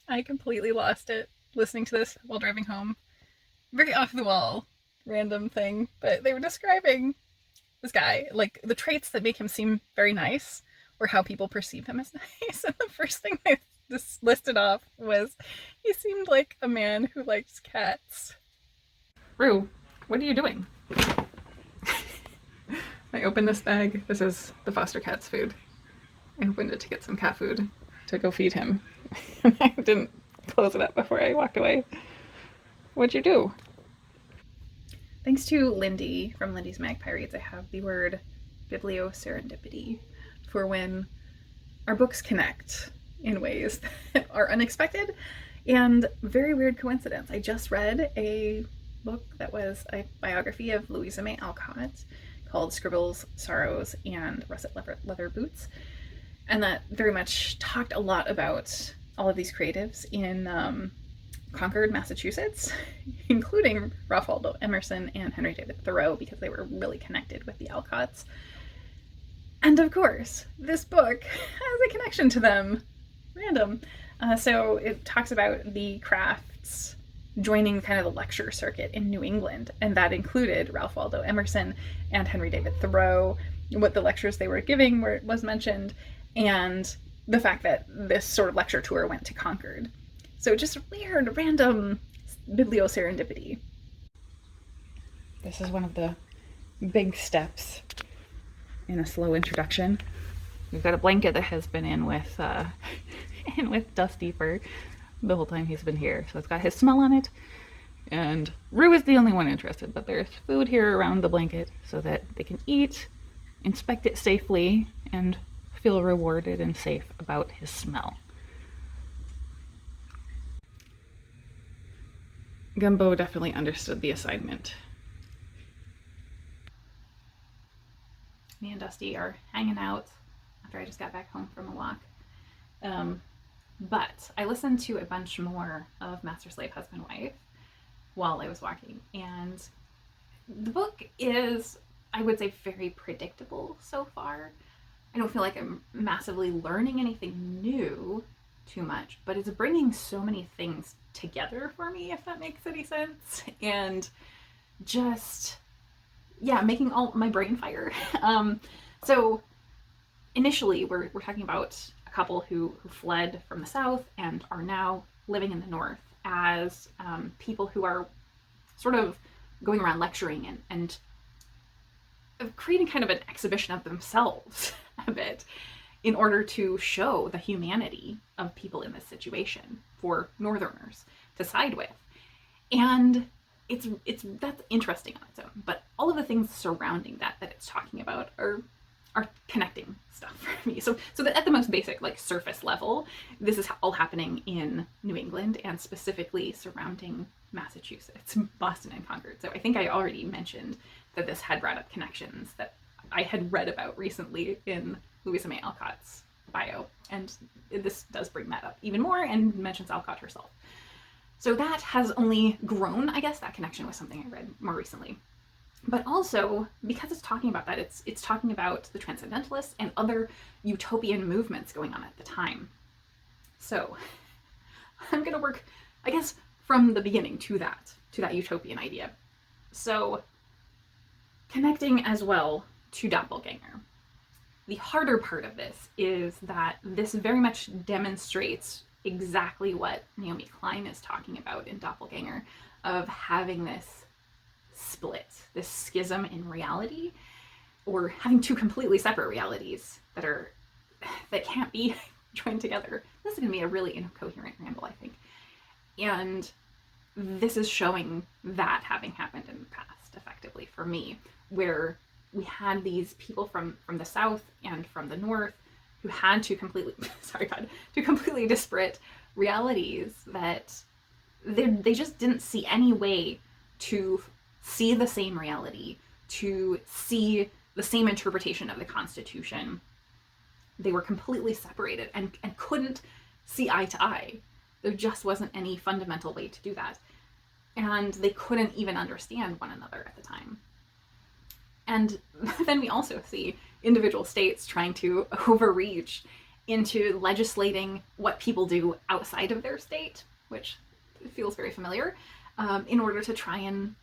I completely lost it listening to this while driving home. Very off the wall, random thing, but they were describing this guy, like the traits that make him seem very nice, or how people perceive him as nice. And the first thing they just listed off was he seemed like a man who likes cats. Rue, what are you doing? I opened this bag. This is the foster cat's food. I opened it to get some cat food to go feed him. I didn't close it up before I walked away. What'd you do? Thanks to Lindy from Lindy's Magpie Reads, I have the word biblioserendipity for when our books connect in ways that are unexpected and very weird coincidence. I just read a book that was a biography of Louisa May Alcott called Scribbles, Sorrows, and Russet Leather Boots, and that very much talked a lot about all of these creatives in Concord, Massachusetts, including Ralph Waldo Emerson and Henry David Thoreau, because they were really connected with the Alcotts. And of course, this book has a connection to them. Random. So it talks about the Crafts joining kind of the lecture circuit in New England, and that included Ralph Waldo Emerson and Henry David Thoreau, what the lectures they were giving was mentioned, and the fact that this sort of lecture tour went to Concord. So just weird, random biblioserendipity. This is one of the big steps in a slow introduction. We've got a blanket that has been in with Dusty for the whole time he's been here. So it's got his smell on it. And Rue is the only one interested, but there's food here around the blanket so that they can eat, inspect it safely, and feel rewarded and safe about his smell. Gumbo definitely understood the assignment. Me and Dusty are hanging out after I just got back home from a walk. But I listened to a bunch more of Master Slave Husband Wife while I was walking, and the book is, I would say, very predictable so far. I don't feel like I'm massively learning anything new too much, but it's bringing so many things together for me, if that makes any sense, and just, yeah, making all my brain fire. So initially we're talking about a couple who fled from the South and are now living in the North as people who are sort of going around lecturing and creating kind of an exhibition of themselves a bit in order to show the humanity of people in this situation for Northerners to side with. And it's that's interesting on its own, but all of the things surrounding that it's talking about are connecting stuff for me. So that at the most basic, like, surface level, this is all happening in New England and specifically surrounding Massachusetts, Boston, and Concord. So I think I already mentioned that this had brought up connections that I had read about recently in Louisa May Alcott's bio, and this does bring that up even more and mentions Alcott herself. So that has only grown, I guess, that connection with something I read more recently. But also, because it's talking about that, it's talking about the Transcendentalists and other utopian movements going on at the time. So I'm going to work, I guess, from the beginning to that utopian idea. So connecting as well to Doppelganger. The harder part of this is that this very much demonstrates exactly what Naomi Klein is talking about in Doppelganger, of having this split, this schism in reality, or having two completely separate realities that can't be joined together. This is going to be a really incoherent ramble, I think. And this is showing that having happened in the past, effectively, for me, where we had these people from the South and from the North who had two completely, two completely disparate realities that they just didn't see any way to see the same reality, to see the same interpretation of the Constitution. They were completely separated and couldn't see eye to eye. There just wasn't any fundamental way to do that. And they couldn't even understand one another at the time. And then we also see individual states trying to overreach into legislating what people do outside of their state, which feels very familiar, in order to try and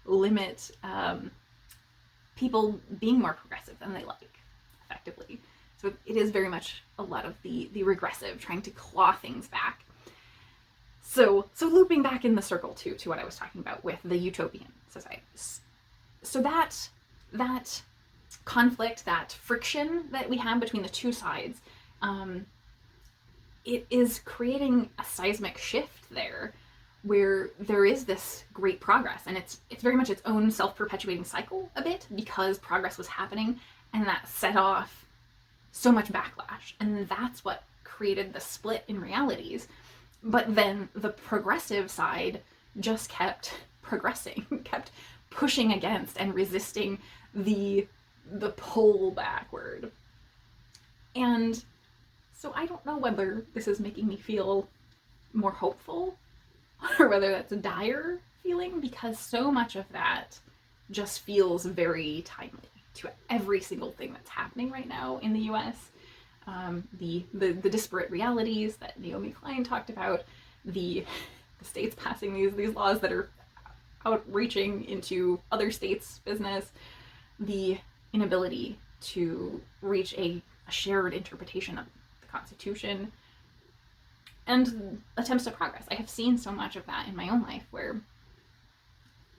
limit people being more progressive than they like, effectively. So it is very much a lot of the regressive, trying to claw things back. So looping back in the circle to what I was talking about with the utopian society. So that conflict, that friction that we have between the two sides, it is creating a seismic shift there, where there is this great progress, and it's very much its own self-perpetuating cycle a bit, because progress was happening and that set off so much backlash, and that's what created the split in realities. But then the progressive side just kept progressing, kept pushing against and resisting the pull backward. And so I don't know whether this is making me feel more hopeful or whether that's a dire feeling, because so much of that just feels very timely to every single thing that's happening right now in the US. The disparate realities that Naomi Klein talked about, the states passing these laws that are outreaching into other states' business, the inability to reach a shared interpretation of the Constitution, and attempts at progress. I have seen so much of that in my own life, where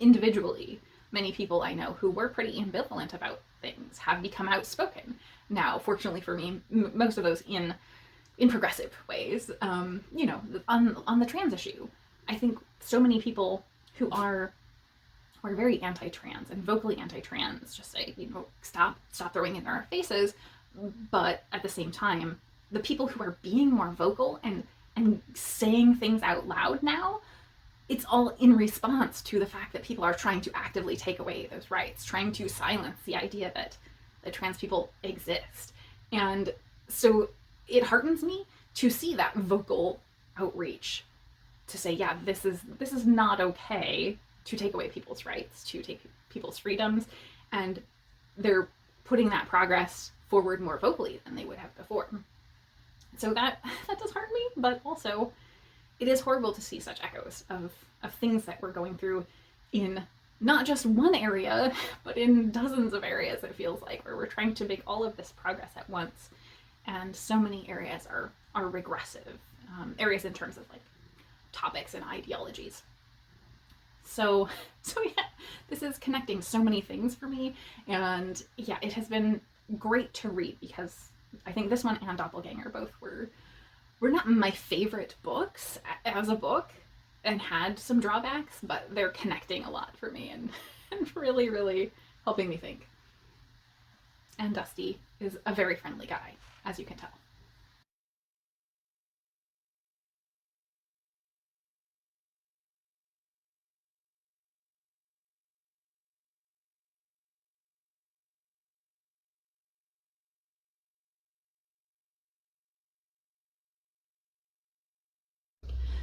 individually, many people I know who were pretty ambivalent about things have become outspoken. Now, fortunately for me, most of those in progressive ways. On the trans issue, I think so many people who are very anti-trans and vocally anti-trans just say, stop throwing it in our faces. But at the same time, the people who are being more vocal and saying things out loud now, it's all in response to the fact that people are trying to actively take away those rights, trying to silence the idea that trans people exist. And so it heartens me to see that vocal outreach to say, yeah, this is not okay to take away people's rights, to take people's freedoms, and they're putting that progress forward more vocally than they would have before. So that does hurt me, but also it is horrible to see such echoes of things that we're going through in not just one area, but in dozens of areas, it feels like, where we're trying to make all of this progress at once. And so many areas are regressive, areas in terms of like topics and ideologies. So yeah, this is connecting so many things for me. And yeah, it has been great to read, because I think this one and Doppelganger both were not my favorite books as a book, and had some drawbacks, but they're connecting a lot for me and really, really helping me think. And Dusty is a very friendly guy, as you can tell.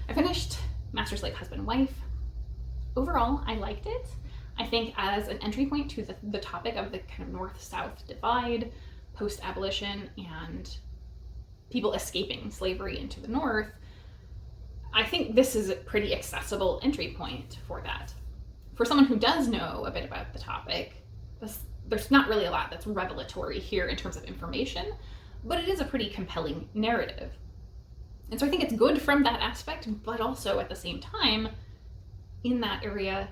I finished Master Slave Husband Wife. Overall, I liked it. I think as an entry point to the topic of the kind of North-South divide, post-abolition, and people escaping slavery into the North, I think this is a pretty accessible entry point for that. For someone who does know a bit about the topic, there's not really a lot that's revelatory here in terms of information, but it is a pretty compelling narrative. And so I think it's good from that aspect, but also at the same time, in that area,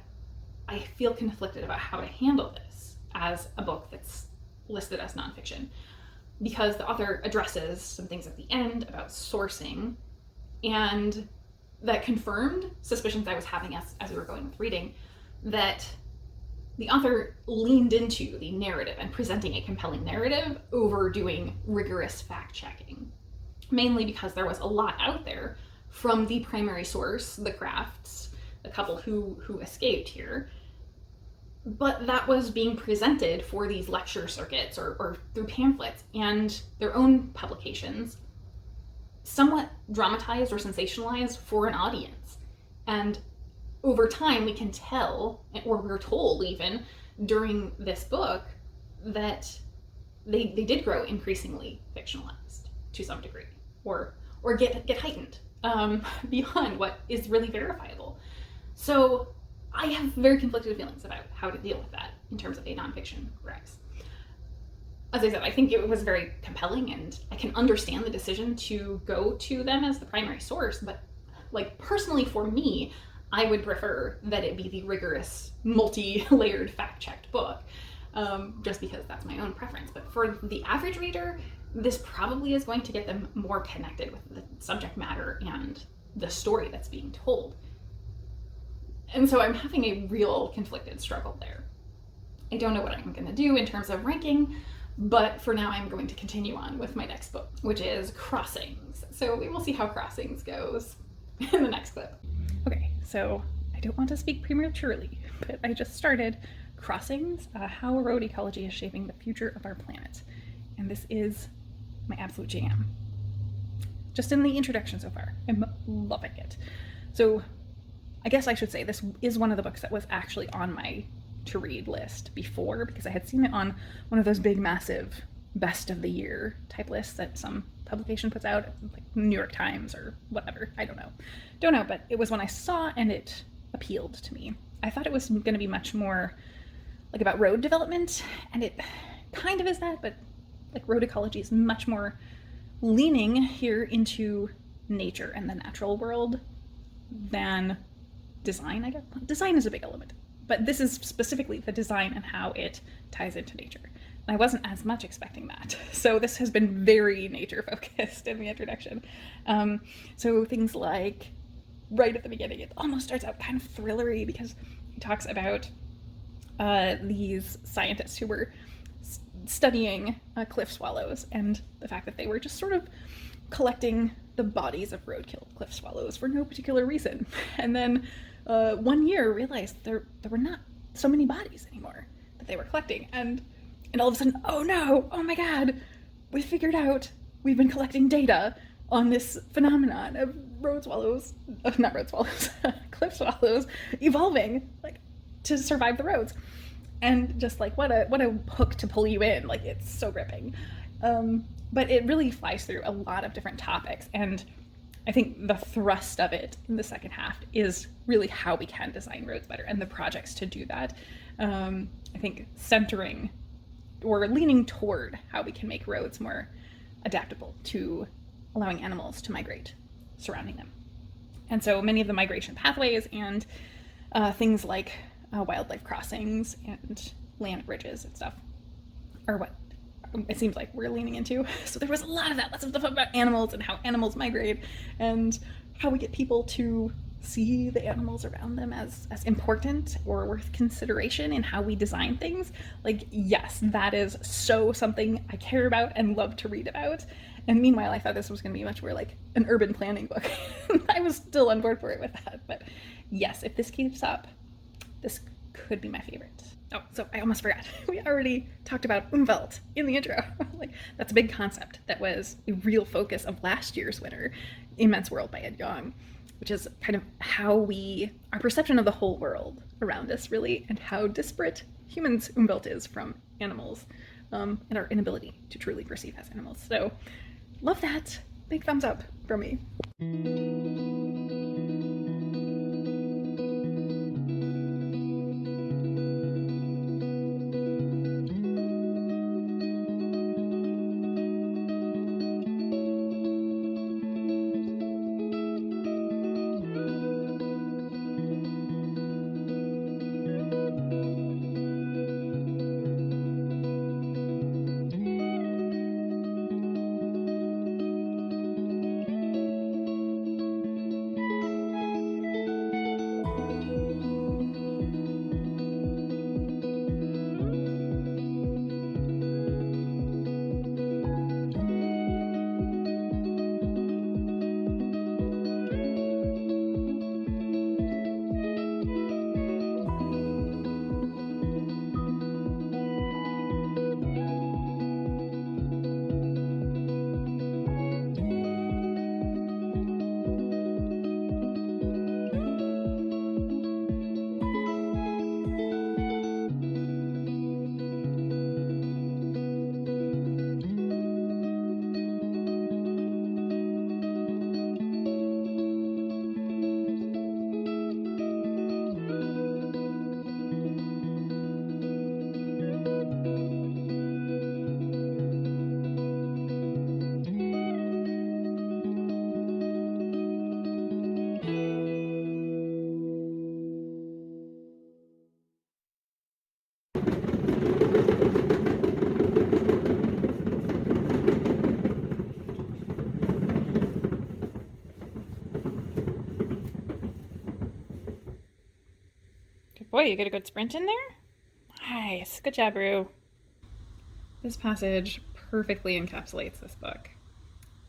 I feel conflicted about how to handle this as a book that's listed as nonfiction, because the author addresses some things at the end about sourcing, and that confirmed suspicions I was having as we were going with reading, that the author leaned into the narrative and presenting a compelling narrative over doing rigorous fact-checking, mainly because there was a lot out there from the primary source, the Crafts, the couple who escaped here, but that was being presented for these lecture circuits or through pamphlets and their own publications, somewhat dramatized or sensationalized for an audience. And over time, we can tell, or we're told even during this book, that they did grow increasingly fictionalized. to some degree, or get heightened beyond what is really verifiable. So I have very conflicted feelings about how to deal with that in terms of a nonfiction Rex. As I said, I think it was very compelling, and I can understand the decision to go to them as the primary source, but like personally for me, I would prefer that it be the rigorous, multi-layered, fact-checked book, just because that's my own preference. But for the average reader, this probably is going to get them more connected with the subject matter and the story that's being told. And so I'm having a real conflicted struggle there. I don't know what I'm going to do in terms of ranking, but for now I'm going to continue on with my next book, which is Crossings. So we will see how Crossings goes in the next clip. Okay, so I don't want to speak prematurely, but I just started Crossings, How Road Ecology is Shaping the Future of Our Planet. And this is my absolute jam. Just in the introduction so far, I'm loving it. So I guess I should say this is one of the books that was actually on my to read list before, because I had seen it on one of those big, massive best of the year type lists that some publication puts out, like New York Times or whatever. I don't know, but it was one I saw and it appealed to me. I thought it was going to be much more like about road development, and it kind of is that, but like road ecology is much more leaning here into nature and the natural world than design, I guess. Design is a big element, but this is specifically the design and how it ties into nature. And I wasn't as much expecting that. So this has been very nature focused in the introduction. So things like right at the beginning, it almost starts out kind of thrillery because he talks about these scientists who were studying cliff swallows and the fact that they were just sort of collecting the bodies of road-killed cliff swallows for no particular reason. And then one year realized there were not so many bodies anymore that they were collecting. And all of a sudden, oh no, oh my God, we figured out we've been collecting data on this phenomenon of road swallows, not road swallows, cliff swallows evolving like to survive the roads. And just like what a hook to pull you in, like it's so gripping. But it really flies through a lot of different topics, and I think the thrust of it in the second half is really how we can design roads better and the projects to do that. I think centering or leaning toward how we can make roads more adaptable to allowing animals to migrate surrounding them. And so many of the migration pathways and things like wildlife crossings and land bridges and stuff are what it seems like we're leaning into. So there was a lot of that, lots of stuff about animals and how animals migrate and how we get people to see the animals around them as important or worth consideration in how we design things. Like, yes, that is so something I care about and love to read about. And meanwhile, I thought this was going to be much more like an urban planning book. I was still on board for it with that. But yes, if this keeps up, this could be my favorite. Oh, so I almost forgot. We already talked about Umwelt in the intro. Like, that's a big concept that was a real focus of last year's winner, Immense World by Ed Yong, which is kind of how our perception of the whole world around us really, and how disparate humans' Umwelt is from animals, and our inability to truly perceive as animals. So, love that. Big thumbs up from me. Boy, you get a good sprint in there? Nice. Good job, Rue. This passage perfectly encapsulates this book.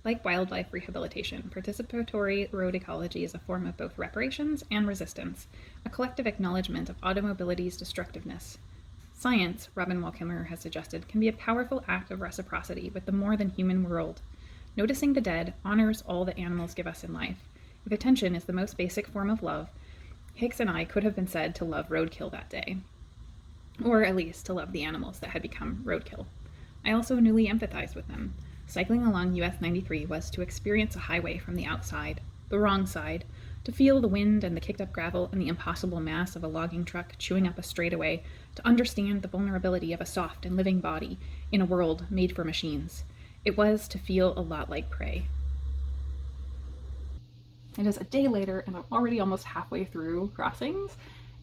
Like wildlife rehabilitation, participatory road ecology is a form of both reparations and resistance, a collective acknowledgement of automobility's destructiveness. Science, Robin Wall Kimmerer has suggested, can be a powerful act of reciprocity with the more than human world. Noticing the dead honors all that animals give us in life. If attention is the most basic form of love, Hicks and I could have been said to love roadkill that day. Or at least to love the animals that had become roadkill. I also newly empathized with them. Cycling along US 93 was to experience a highway from the outside, the wrong side, to feel the wind and the kicked up gravel and the impossible mass of a logging truck chewing up a straightaway, to understand the vulnerability of a soft and living body in a world made for machines. It was to feel a lot like prey. It is a day later and I'm already almost halfway through Crossings.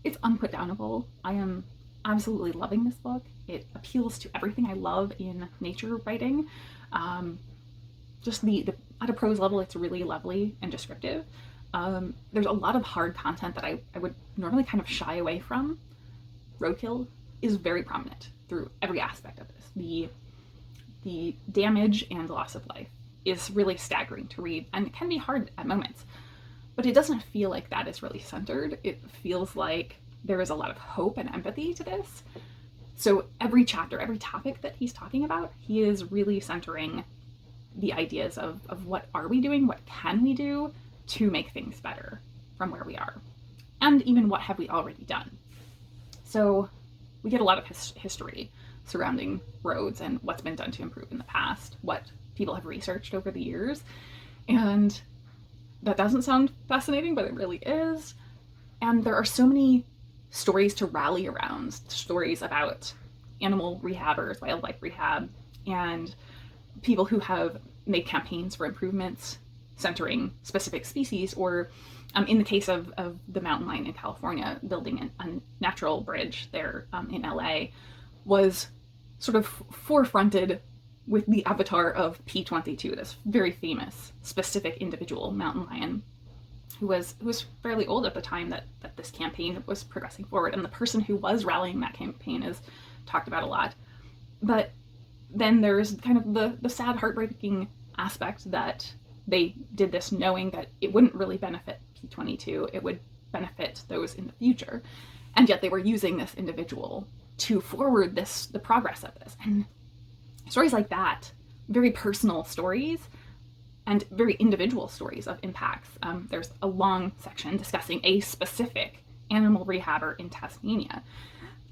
It's unputdownable. I am absolutely loving this book. It appeals to everything I love in nature writing. Just at a prose level, it's really lovely and descriptive. There's a lot of hard content that I would normally kind of shy away from. Roadkill is very prominent through every aspect of this. The damage and loss of life is really staggering to read, and it can be hard at moments. But it doesn't feel like that is really centered. It feels like there is a lot of hope and empathy to this. So every chapter, every topic that he's talking about, he is really centering the ideas of what are we doing, what can we do to make things better from where we are, and even what have we already done. So we get a lot of history surrounding roads and what's been done to improve in the past, what people have researched over the years, and that doesn't sound fascinating, but it really is. And there are so many stories to rally around, stories about animal rehabbers, wildlife rehab, and people who have made campaigns for improvements centering specific species, or in the case of the mountain lion in California, building a natural bridge there in LA was sort of forefronted with the avatar of P22, this very famous, specific individual mountain lion who was fairly old at the time that this campaign was progressing forward. And the person who was rallying that campaign is talked about a lot. But then there's kind of the sad, heartbreaking aspect that they did this knowing that it wouldn't really benefit P22, it would benefit those in the future. And yet they were using this individual to forward the progress of this. And stories like that, very personal stories and very individual stories of impacts. There's a long section discussing a specific animal rehabber in Tasmania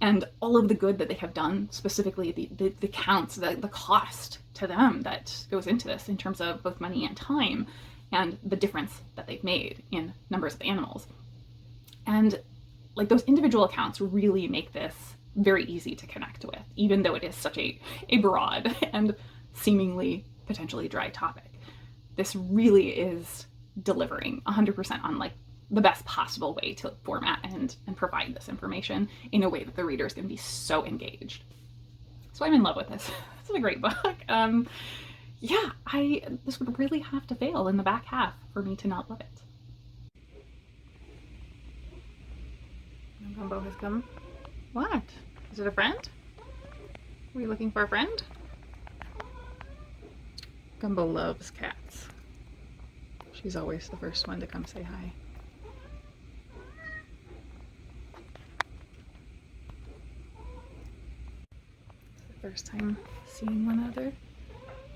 and all of the good that they have done, specifically the counts, the cost to them that goes into this in terms of both money and time, and the difference that they've made in numbers of animals. And like those individual accounts really make this very easy to connect with, even though it is such a broad and seemingly potentially dry topic. This really is delivering 100% on like the best possible way to format and provide this information in a way that the reader is going to be so engaged. So I'm in love with this. This is a great book. This would really have to fail in the back half for me to not love it. Gumbo has come. What? Is it a friend? Were you looking for a friend? Gumbo loves cats. She's always the first one to come say hi. It's the first time seeing one other.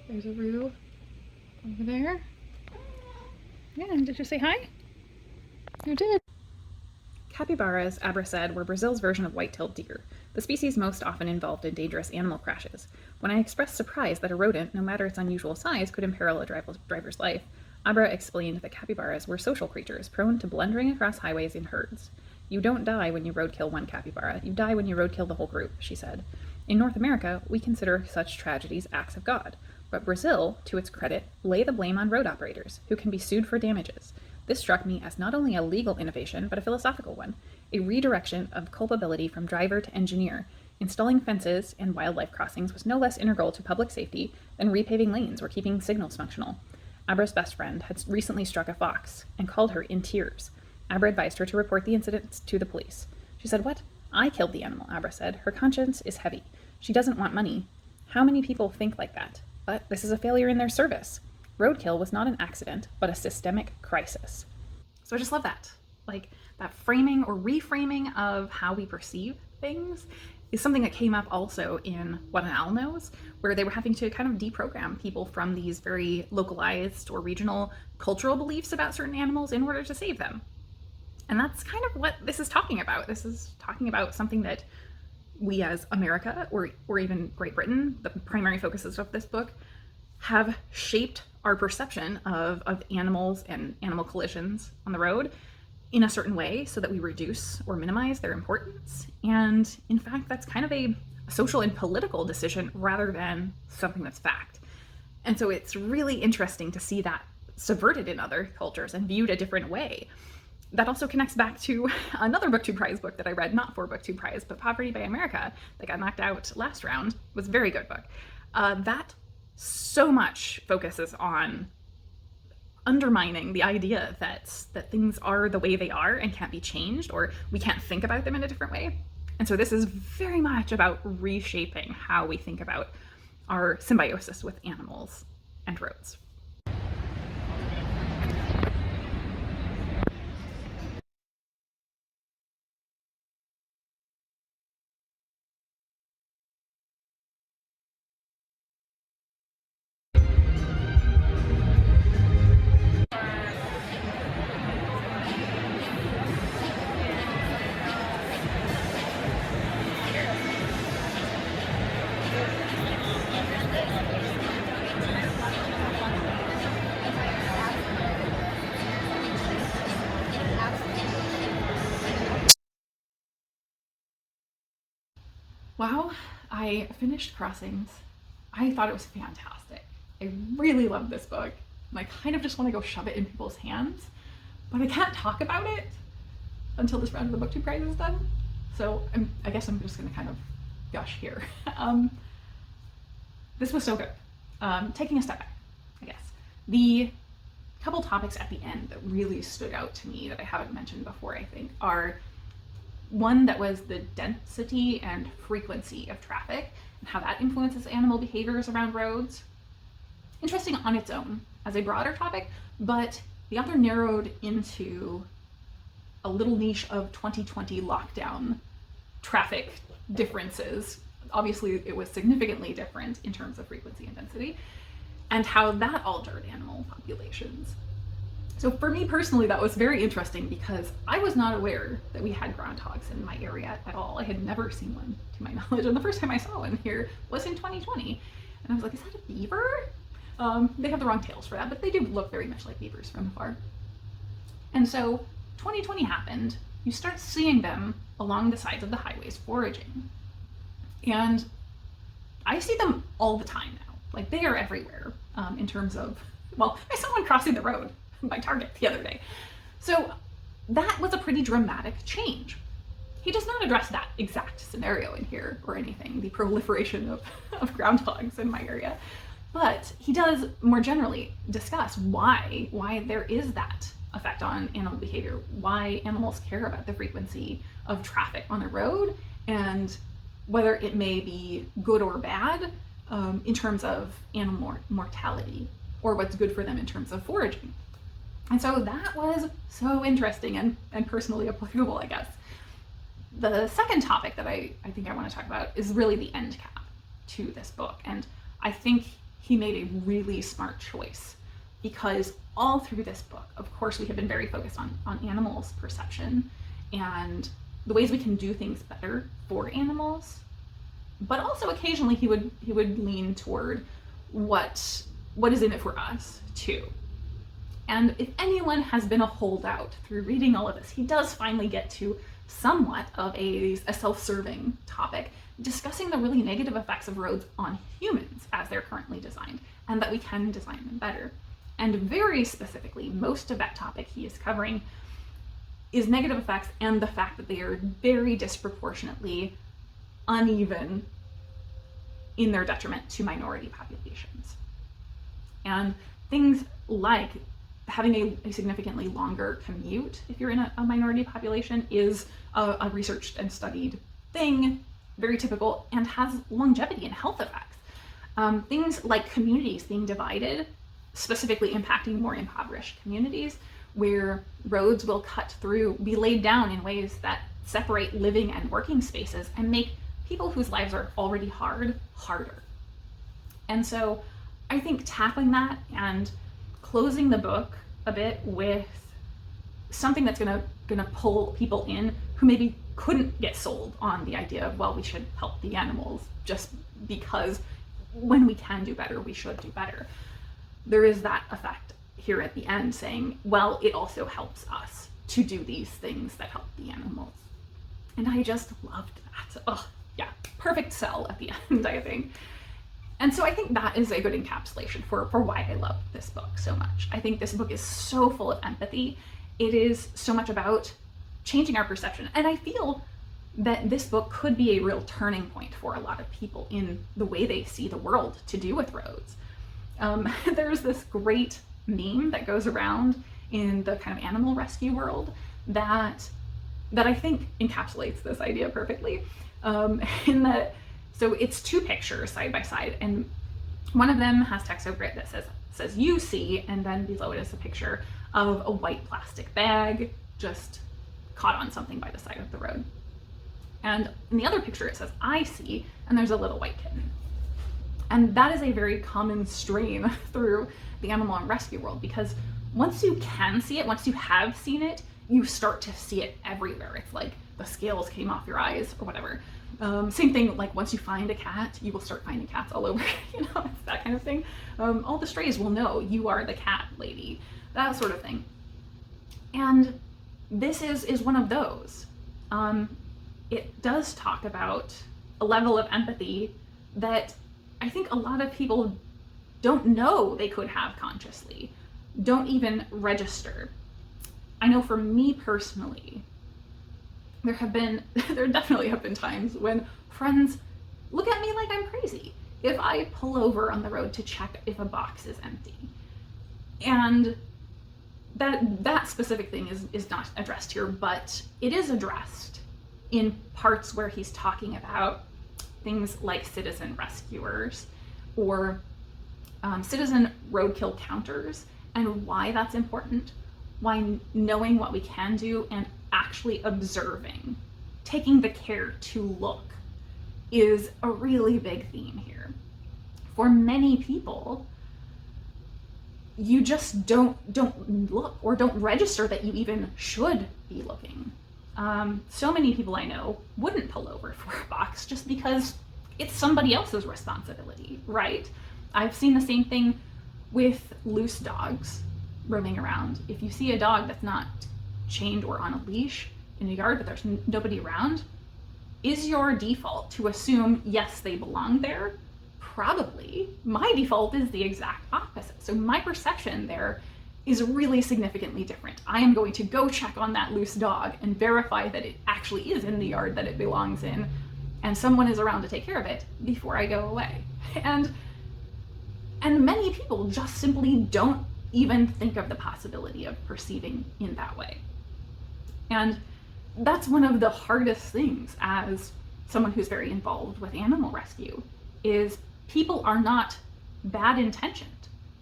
There's a Roo over there. Yeah, did you say hi? You did. Capybaras, Abra said, were Brazil's version of white-tailed deer, the species most often involved in dangerous animal crashes. When I expressed surprise that a rodent, no matter its unusual size, could imperil a driver's life, Abra explained that capybaras were social creatures, prone to blundering across highways in herds. You don't die when you roadkill one capybara, you die when you roadkill the whole group, she said. In North America, we consider such tragedies acts of God, but Brazil, to its credit, lay the blame on road operators, who can be sued for damages. This struck me as not only a legal innovation, but a philosophical one, a redirection of culpability from driver to engineer. Installing fences and wildlife crossings was no less integral to public safety than repaving lanes or keeping signals functional. Abra's best friend had recently struck a fox and called her in tears. Abra advised her to report the incident to the police. She said, "What? I killed the animal, Abra said. Her conscience is heavy. She doesn't want money. How many people think like that? But this is a failure in their service. Roadkill was not an accident, but a systemic crisis. So I just love that. Like, that framing or reframing of how we perceive things is something that came up also in What an Owl Knows, where they were having to kind of deprogram people from these very localized or regional cultural beliefs about certain animals in order to save them. And that's kind of what this is talking about. This is talking about something that we as America, or even Great Britain, the primary focuses of this book, have shaped our perception of animals and animal collisions on the road in a certain way so that we reduce or minimize their importance. And in fact, that's kind of a social and political decision rather than something that's fact. And so it's really interesting to see that subverted in other cultures and viewed a different way. That also connects back to another Booktube Prize book that I read, not for Booktube Prize, but Poverty by America, that got knocked out last round. It was a very good book. That so much focuses on undermining the idea that things are the way they are and can't be changed, or we can't think about them in a different way. And so this is very much about reshaping how we think about our symbiosis with animals and roads. Wow, I finished Crossings. I thought it was fantastic. I really loved this book, and I kind of just want to go shove it in people's hands, but I can't talk about it until this round of the Booktube Prize is done. So I guess I'm just going to kind of gush here. This was so good. Taking a step back, I guess. The couple topics at the end that really stood out to me that I haven't mentioned before, I think, are one that was the density and frequency of traffic and how that influences animal behaviors around roads. Interesting on its own as a broader topic, but the author narrowed into a little niche of 2020 lockdown traffic differences. Obviously, it was significantly different in terms of frequency and density, and how that altered animal populations. So for me personally, that was very interesting because I was not aware that we had groundhogs in my area at all. I had never seen one to my knowledge, and the first time I saw one here was in 2020. And I was like, is that a beaver? They have the wrong tails for that, but they do look very much like beavers from afar. And so 2020 happened. You start seeing them along the sides of the highways foraging. And I see them all the time now. Like, they are everywhere in terms of, well, I saw one crossing the road by Target the other day. So that was a pretty dramatic change. He does not address that exact scenario in here or anything, the proliferation of groundhogs in my area. But he does more generally discuss why there is that effect on animal behavior, why animals care about the frequency of traffic on the road, and whether it may be good or bad in terms of animal mortality, or what's good for them in terms of foraging. And so that was so interesting and personally applicable, I guess. The second topic that I think I want to talk about is really the end cap to this book. And I think he made a really smart choice, because all through this book, of course, we have been very focused on animals' perception and the ways we can do things better for animals. But also occasionally he would lean toward what is in it for us too. And if anyone has been a holdout through reading all of this, he does finally get to somewhat of a self-serving topic, discussing the really negative effects of roads on humans as they're currently designed, and that we can design them better. And very specifically, most of that topic he is covering is negative effects and the fact that they are very disproportionately uneven in their detriment to minority populations. And things like having a significantly longer commute if you're in a minority population is a researched and studied thing, very typical, and has longevity and health effects. Things like communities being divided, specifically impacting more impoverished communities, where roads will be laid down in ways that separate living and working spaces and make people whose lives are already hard, harder. And so I think tackling that and closing the book a bit with something that's gonna pull people in who maybe couldn't get sold on the idea of, well, we should help the animals just because when we can do better, we should do better. There is that effect here at the end saying, well, it also helps us to do these things that help the animals. And I just loved that. Oh, yeah, perfect sell at the end, I think. And so I think that is a good encapsulation for why I love this book so much. I think this book is so full of empathy. It is so much about changing our perception. And I feel that this book could be a real turning point for a lot of people in the way they see the world to do with roads. There's this great meme that goes around in the kind of animal rescue world that I think encapsulates this idea perfectly. So it's two pictures side by side, and one of them has text over it that says "you see," and then below it is a picture of a white plastic bag just caught on something by the side of the road. And in the other picture it says "I see," and there's a little white kitten. And that is a very common strain through the animal and rescue world, because once you can see it, once you have seen it, you start to see it everywhere. It's like the scales came off your eyes or whatever. Same thing, like once you find a cat, you will start finding cats all over, it's that kind of thing. All the strays will know you are the cat lady, that sort of thing. And this is one of those. It does talk about a level of empathy that I think a lot of people don't know they could have consciously, don't even register. I know for me personally, there definitely have been times when friends look at me like I'm crazy if I pull over on the road to check if a box is empty. And that specific thing is not addressed here, but it is addressed in parts where he's talking about things like citizen rescuers or citizen roadkill counters and why that's important, why knowing what we can do and actually observing, taking the care to look, is a really big theme here. For many people, you just don't look or don't register that you even should be looking. So many people I know wouldn't pull over for a box just because it's somebody else's responsibility, right? I've seen the same thing with loose dogs roaming around. If you see a dog that's not chained or on a leash in a yard but there's nobody around, is your default to assume yes, they belong there? Probably. My default is the exact opposite. So my perception there is really significantly different. I am going to go check on that loose dog and verify that it actually is in the yard that it belongs in and someone is around to take care of it before I go away. And many people just simply don't even think of the possibility of perceiving in that way. And that's one of the hardest things as someone who's very involved with animal rescue, is people are not bad intentioned.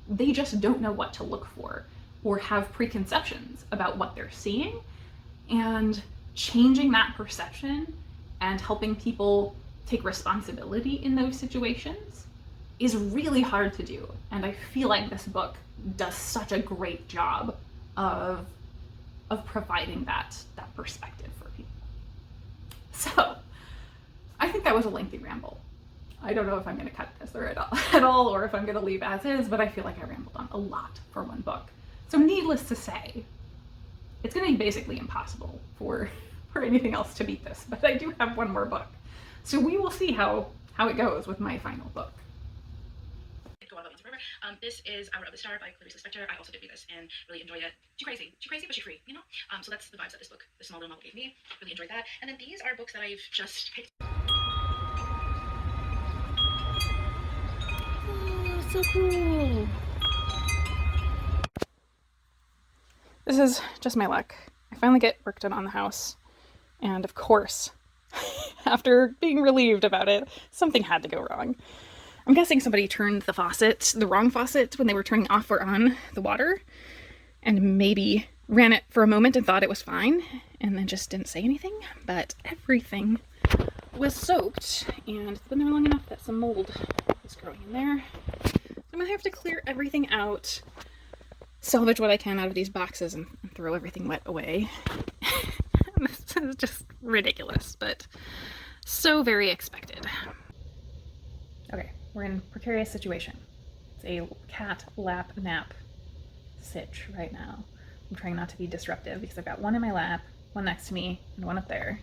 They just don't know what to look for or have preconceptions about what they're seeing, and changing that perception and helping people take responsibility in those situations is really hard to do. And I feel like this book does such a great job of providing that perspective for people. So I think that was a lengthy ramble. I don't know if I'm going to cut this or at all, or if I'm going to leave as is, but I feel like I rambled on a lot for one book. So needless to say, it's going to be basically impossible for anything else to beat this, but I do have one more book. So we will see how it goes with my final book. Go on about Forever. This is Hour of the Star by Clarice Lispector. I also did read this and really enjoyed it. Too crazy, but she's free, So that's the vibes that this book, the small little novel, gave me. Really enjoyed that. And then these are books that I've just picked. Oh, so cool. This is just my luck. I finally get work done on the house, and of course, after being relieved about it, something had to go wrong. I'm guessing somebody turned the faucet, the wrong faucet, when they were turning off or on the water, and maybe ran it for a moment and thought it was fine, and then just didn't say anything, but everything was soaked, and it's been there long enough that some mold is growing in there. So I'm gonna have to clear everything out, salvage what I can out of these boxes, and throw everything wet away. This is just ridiculous, but so very expected. Okay, we're in a precarious situation. It's a cat lap nap sitch right now. I'm trying not to be disruptive because I've got one in my lap, one next to me, and one up there.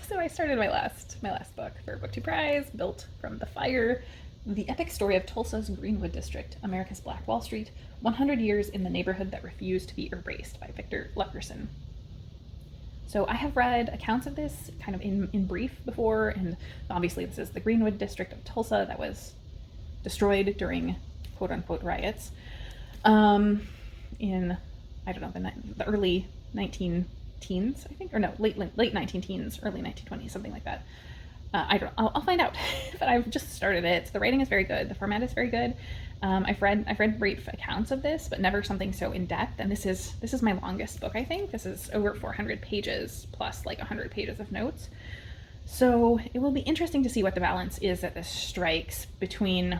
So I started my last book for Booktube Prize, Built from the Fire, the epic story of Tulsa's Greenwood District, America's Black Wall Street, 100 Years in the Neighborhood That Refused to Be Erased by Victor Leckerson. So I have read accounts of this kind of in brief before, and obviously this is the Greenwood District of Tulsa that was destroyed during quote-unquote riots in, I don't know, the early 19-teens, I think, or no, late 19-teens, early 1920s, something like that. I'll find out, but I've just started it. The writing is very good. The format is very good. I've read brief accounts of this, but never something so in depth. And this is my longest book. I think this is over 400 pages plus like 100 pages of notes. So it will be interesting to see what the balance is that this strikes between.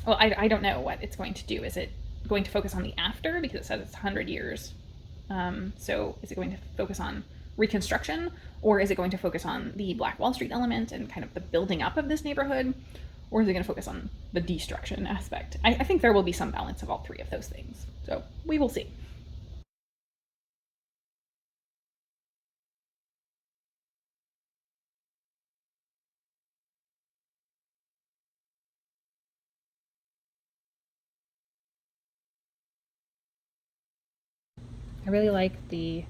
Well, I don't know what it's going to do. Is it going to focus on the after, because it says it's 100 years? So is it going to focus on Reconstruction, or is it going to focus on the Black Wall Street element and kind of the building up of this neighborhood, or is it going to focus on the destruction aspect? I think there will be some balance of all three of those things, so we will see. I really like the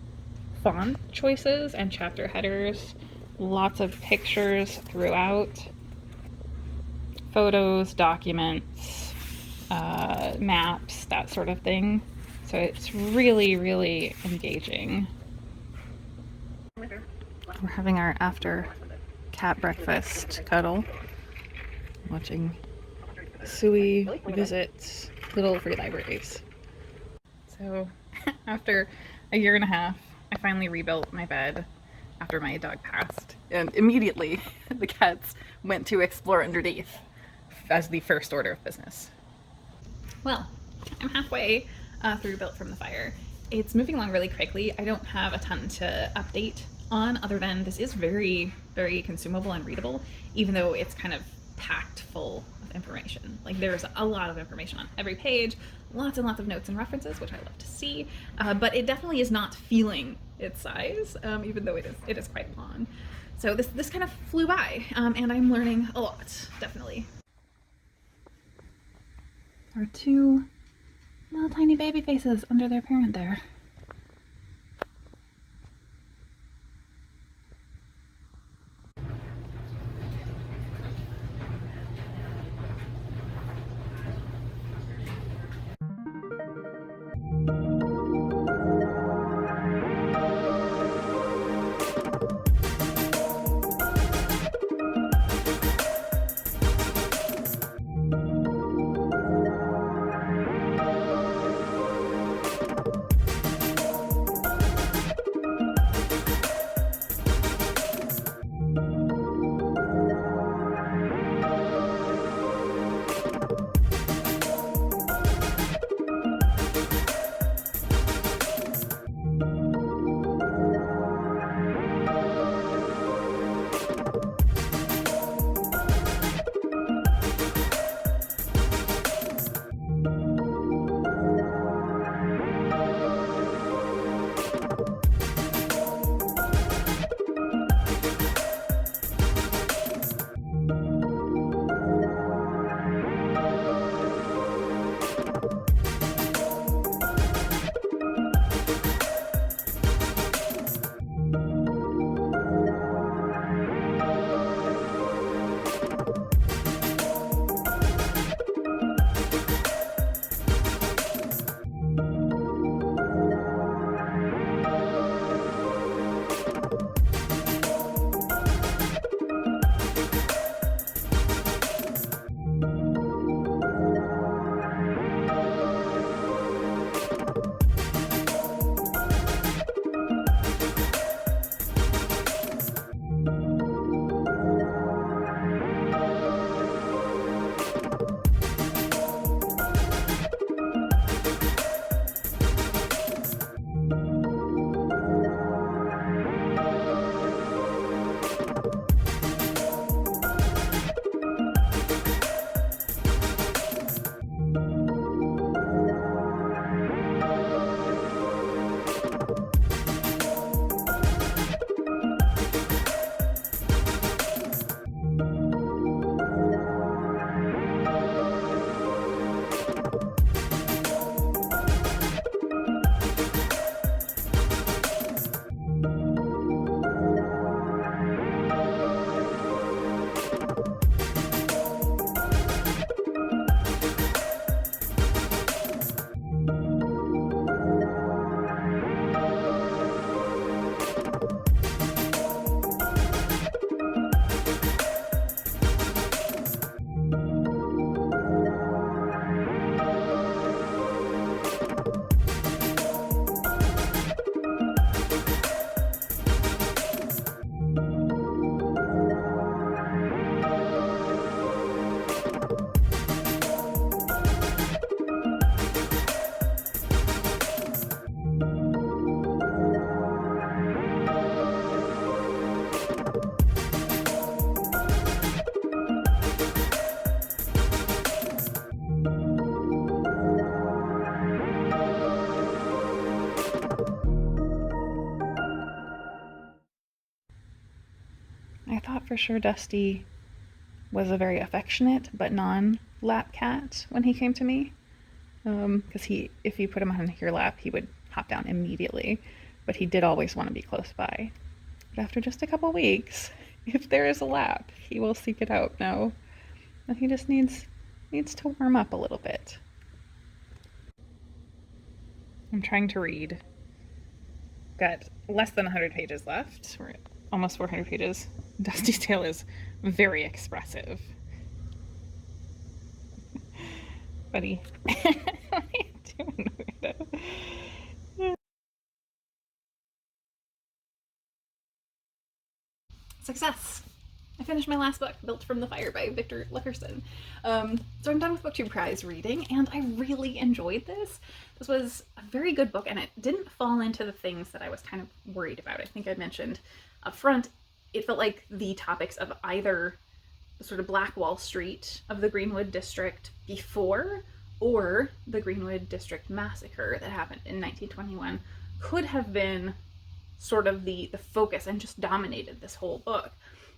font choices and chapter headers. Lots of pictures throughout. Photos, documents, maps, that sort of thing. So it's really, really engaging. We're having our after cat breakfast cuddle, watching Suey visit little free libraries. So after a year and a half, I finally rebuilt my bed after my dog passed, and immediately the cats went to explore underneath as the first order of business. Well, I'm halfway through Built from the Fire. It's moving along really quickly. I don't have a ton to update on other than this is very, very consumable and readable, even though it's kind of packed full of information. Like there's a lot of information on every page, lots and lots of notes and references, which I love to see, but it definitely is not feeling its size, even though it is quite long. So this kind of flew by, and I'm learning a lot, definitely. There are two little tiny baby faces under their parent there. sure Dusty was a very affectionate but non-lap cat when he came to me. Because if you put him on your lap, he would hop down immediately. But he did always want to be close by. But after just a couple weeks, if there is a lap, he will seek it out. No, he just needs to warm up a little bit. I'm trying to read. Got less than 100 pages left. We're at almost 400 pages. Dusty's tale is very expressive. Buddy, what are you doing, weirdo? Success! I finished my last book, Built from the Fire by Victor Leckerson. So I'm done with Booktube Prize reading, and I really enjoyed this. This was a very good book, and it didn't fall into the things that I was kind of worried about. I think I mentioned up front, it felt like the topics of either the sort of Black Wall Street of the Greenwood District before or the Greenwood District massacre that happened in 1921 could have been sort of the focus and just dominated this whole book.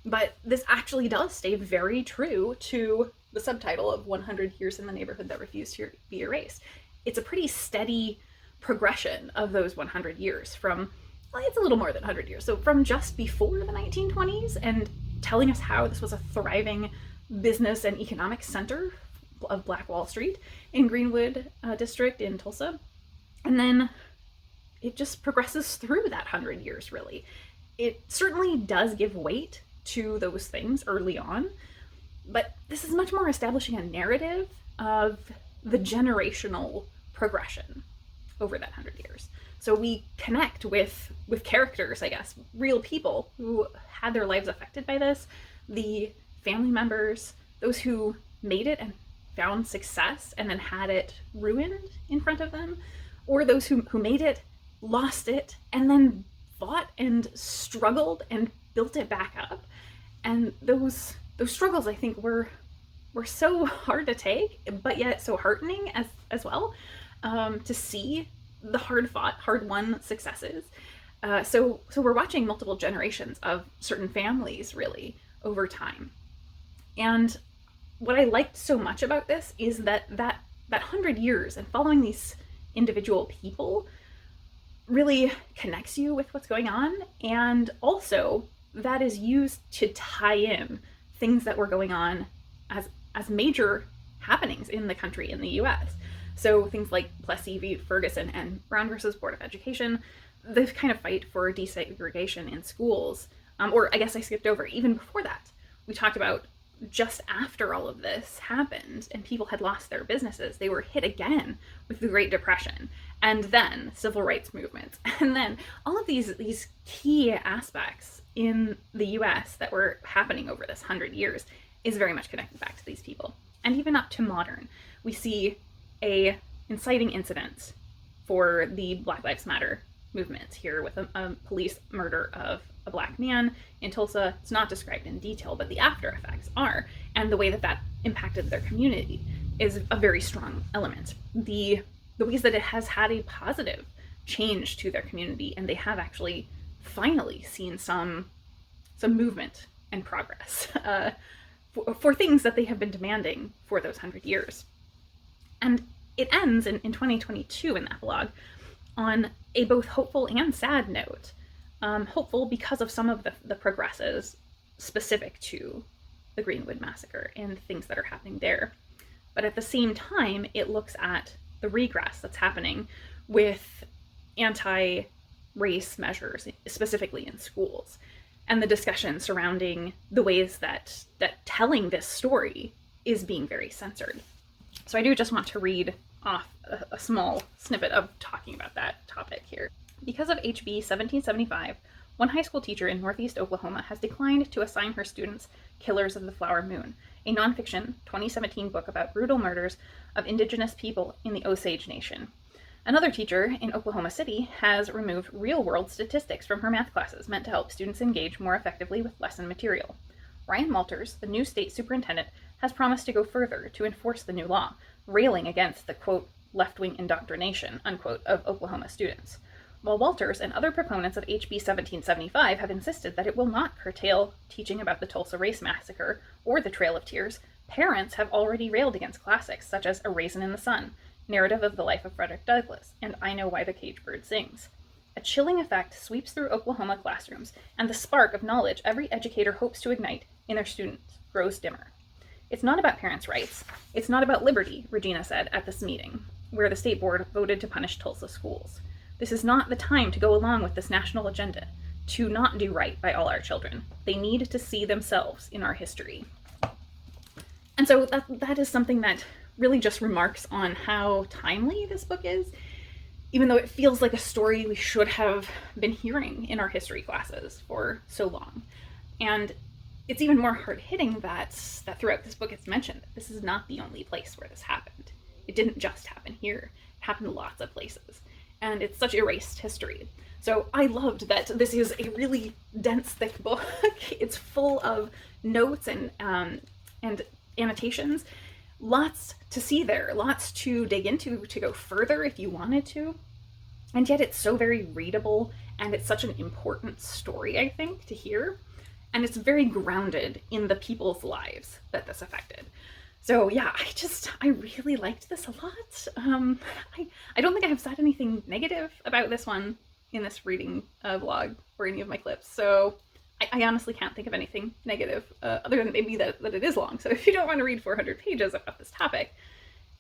But this actually does stay very true to the subtitle of 100 Years in the Neighborhood That Refused to Be Erased. It's a pretty steady progression of those 100 years from, well, it's a little more than 100 years. So from just before the 1920s and telling us how this was a thriving business and economic center of Black Wall Street in Greenwood District in Tulsa. And then it just progresses through that 100 years, really. It certainly does give weight to those things early on, but this is much more establishing a narrative of the generational progression over that 100 years. So we connect with characters, I guess, real people who had their lives affected by this, the family members, those who made it and found success and then had it ruined in front of them, or those who made it, lost it, and then fought and struggled and built it back up. And those struggles, I think, were so hard to take, but yet so heartening as well, to see the hard-fought, hard-won successes. So we're watching multiple generations of certain families, really, over time. And what I liked so much about this is that 100 years and following these individual people really connects you with what's going on, and also that is used to tie in things that were going on as major happenings in the country, in the US. So things like Plessy v. Ferguson and Brown versus Board of Education, this kind of fight for desegregation in schools, or I guess I skipped over, even before that, we talked about just after all of this happened and people had lost their businesses, they were hit again with the Great Depression, and then civil rights movements, and then all of these key aspects in the US that were happening over this 100 years is very much connected back to these people. And even up to modern, we see a inciting incident for the Black Lives Matter movement here with a police murder of a Black man in Tulsa. It's not described in detail, but the after effects are, and the way that impacted their community is a very strong element. The ways that it has had a positive change to their community, and they have actually finally seen some movement and progress for things that they have been demanding for those 100 years. And it ends in 2022 in the epilogue on a both hopeful and sad note. Hopeful because of some of the progresses specific to the Greenwood Massacre and things that are happening there. But at the same time, it looks at the regress that's happening with anti-race measures, specifically in schools, and the discussion surrounding the ways that telling this story is being very censored. So I do just want to read off a small snippet of talking about that topic here. Because of HB 1775, one high school teacher in Northeast Oklahoma has declined to assign her students Killers of the Flower Moon, a nonfiction 2017 book about brutal murders of indigenous people in the Osage Nation. Another teacher in Oklahoma City has removed real-world statistics from her math classes meant to help students engage more effectively with lesson material. Ryan Walters, the new state superintendent, has promised to go further to enforce the new law, railing against the, quote, left-wing indoctrination, unquote, of Oklahoma students. while Walters and other proponents of HB 1775 have insisted that it will not curtail teaching about the Tulsa Race Massacre or the Trail of Tears, parents have already railed against classics such as A Raisin in the Sun, Narrative of the Life of Frederick Douglass, and I Know Why the Caged Bird Sings. A chilling effect sweeps through Oklahoma classrooms, and the spark of knowledge every educator hopes to ignite in their students grows dimmer. It's not about parents' rights. It's not about liberty, Regina said at this meeting, where the state board voted to punish Tulsa schools. This is not the time to go along with this national agenda, to not do right by all our children. They need to see themselves in our history. And so that is something that really just remarks on how timely this book is, even though it feels like a story we should have been hearing in our history classes for so long. And it's even more hard-hitting that throughout this book it's mentioned that this is not the only place where this happened. It didn't just happen here. It happened lots of places. And it's such erased history. So I loved that this is a really dense, thick book. It's full of notes and annotations. Lots to see there, lots to dig into, to go further if you wanted to. And yet it's so very readable, and it's such an important story, I think, to hear. And it's very grounded in the people's lives that this affected. So yeah, I really liked this a lot. I don't think I have said anything negative about this one in this reading vlog or any of my clips. So I honestly can't think of anything negative, other than maybe that it is long. So if you don't want to read 400 pages about this topic,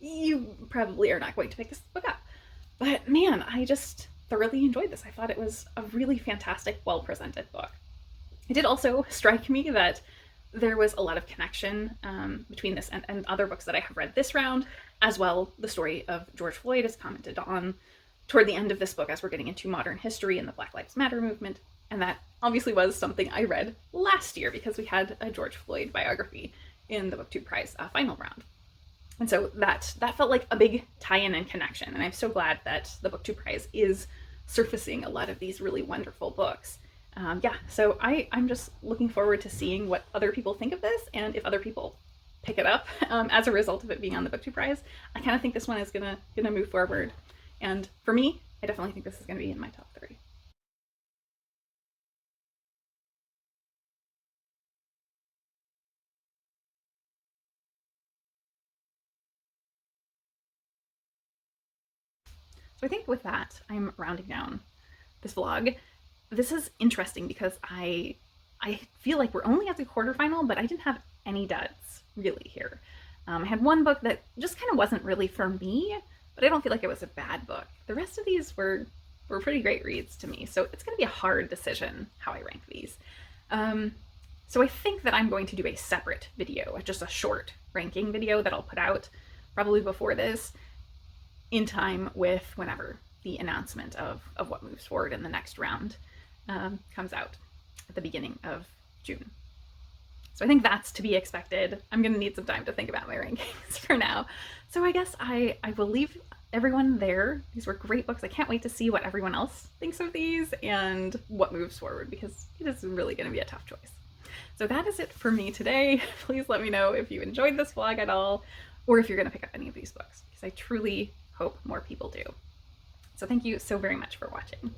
you probably are not going to pick this book up. But man, I just thoroughly enjoyed this. I thought it was a really fantastic, well-presented book. It did also strike me that there was a lot of connection between this and other books that I have read this round, as well the story of George Floyd is commented on toward the end of this book as we're getting into modern history and the Black Lives Matter movement. And that obviously was something I read last year because we had a George Floyd biography in the Booktube Prize final round. And so that felt like a big tie-in and connection. And I'm so glad that the Booktube Prize is surfacing a lot of these really wonderful books. So I'm just looking forward to seeing what other people think of this, and if other people pick it up as a result of it being on the Booktube Prize. I kind of think this one is gonna move forward. And for me, I definitely think this is gonna be in my top 3. So I think with that, I'm rounding down this vlog. This is interesting because I feel like we're only at the quarterfinal, but I didn't have any duds really here. I had one book that just kind of wasn't really for me, but I don't feel like it was a bad book. The rest of these were pretty great reads to me, so it's going to be a hard decision how I rank these. So I think that I'm going to do a separate video, just a short ranking video that I'll put out probably before this, in time with whenever the announcement of what moves forward in the next round comes out at the beginning of June. So I think that's to be expected. I'm going to need some time to think about my rankings for now. So I guess I will leave everyone there. These were great books. I can't wait to see what everyone else thinks of these and what moves forward, because it is really going to be a tough choice. So that is it for me today. Please let me know if you enjoyed this vlog at all, or if you're going to pick up any of these books, because I truly hope more people do. So thank you so very much for watching.